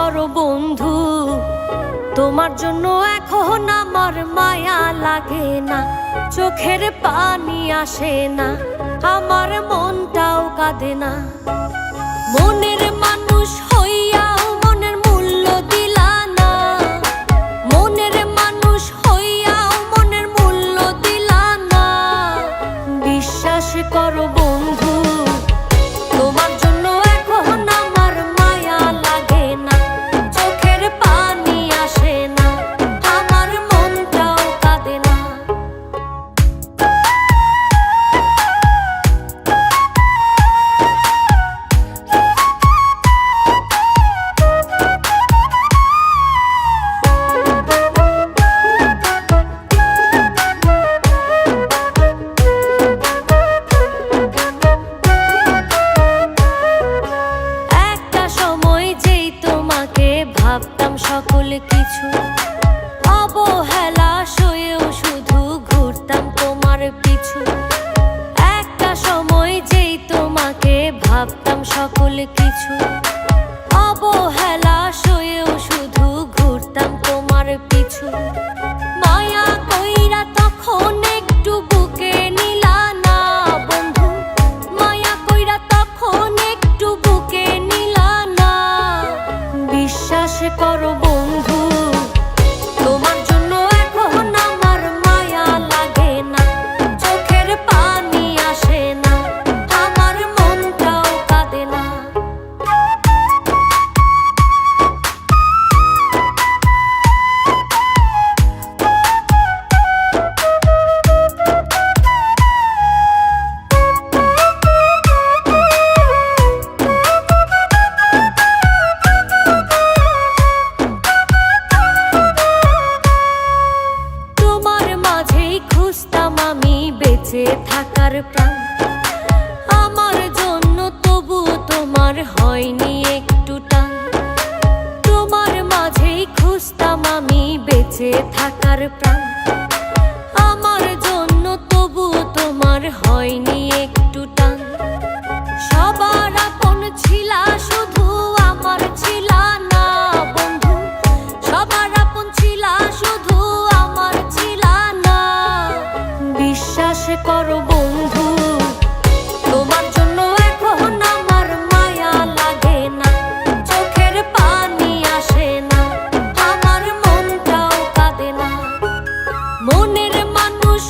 করো বন্ধু, তোমার জন্য এখন আমার মায়া লাগে না, চোখের পানি আসে না, আমার মনটাও কাঁদে না। মনের মানুষ হইয়াও মনের মূল্য দিলা না, মনের মানুষ হইয়াও মনের মূল্য দিলা না। বিশ্বাস করো বন্ধু, তোমার জন্য এখন আমার মায়া লাগে না, চোখের পানি আসে না, আমার মনটাও কাঁদে না। ভাবতাম সকল কিছু, অবহেলা সয়েও শুধু ঘুরতাম তোমার পিছু। একটা সময় যেই তোমাকে ভাবতাম সকল কিছু, অবহেলা সয়েও শুধু ঘুরতাম তোমার পিছু। মায়া কইরা তখন একটু বুকে নিলা না বন্ধু, মায়া কইরা তখন একটু বুকে নিলা না। বিশ্বাস করো বন্ধু, তোমার জন্য এখন আমার মায়া লাগে না, চোখের পানি আসে না, আমার মনটাও কাঁদে না। খুঁজতাম আমি বেঁচে থাকার প্রাণ, আমার জন্য তবু তোমার হয়নি একটু টান। তোমার মাঝেই খুঁজতাম আমি বেঁচে থাকার প্রাণ, আমার জন্য তবু তোমার হয়নি একটু টান। সবার আপন ছিলা শুধু আমার ছিলা না বন্ধু, সবার আপন ছিলা শুধু আমার ছিলা না। বিশ্বাস করো বন্ধু, তোমার জন্য এখন আমার মায়া লাগে না, চোখের পানি আসে না, আমার মনটাও কাঁদে না। মনের মানুষ